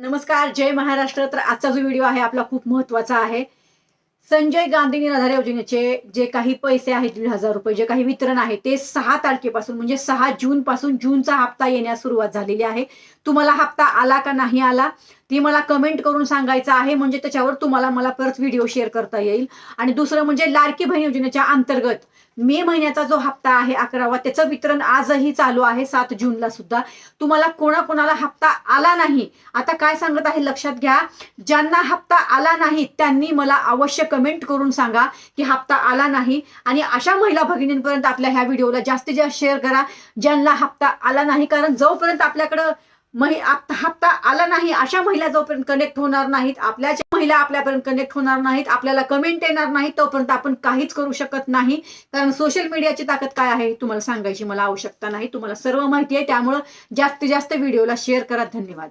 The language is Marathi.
नमस्कार, जय महाराष्ट्र. तर आजचा जो व्हिडिओ आहे आपला खूप महत्त्वाचा आहे. संजय गांधी निराधार योजनेचे जे काही पैसे आहेत 1,500 रुपये जे काही वितरण आहे ते 6 तारखेपासून म्हणजे 6 जून पासून जूनचा हप्ता येण्यास सुरुवात झालेली आहे. तुम्हाला हप्ता आला का नाही आला ती मला कमेंट करून सांगायचं आहे, म्हणजे त्याच्यावर तुम्हाला मला परत व्हिडिओ शेअर करता येईल. आणि दुसरं म्हणजे लाडकी बहीण योजनेच्या अंतर्गत मे महिन्याचा जो हप्ता आहे 11वा त्याचं वितरण आजही चालू आहे 7 जूनला सुद्धा. तुम्हाला कोणाकोणाला हप्ता आला नाही, आता काय सांगत आहे लक्षात घ्या. ज्यांना हप्ता आला नाही त्यांनी मला अवश्य कमेंट करून सांगा की हप्ता आला नाही, आणि अशा महिला भगिनींपर्यंत आपल्या ह्या व्हिडिओला जास्तीत जास्त शेअर करा ज्यांना हप्ता आला नाही. कारण जोपर्यंत आपल्याकडं हप्ता आला नाही अशा महिला जोपर्यंत कनेक्ट होणार नाहीत, आपल्या महिला आपल्यापर्यंत कनेक्ट होणार नाहीत, आपल्याला कमेंट येणार नाही, तोपर्यंत आपण काहीच करू शकत नाही. कारण सोशल मीडियाची ताकद काय आहे तुम्हाला सांगायची मला आवश्यकता नाही, तुम्हाला सर्व माहिती आहे. त्यामुळे जास्तीत जास्त व्हिडिओला शेअर करा. धन्यवाद.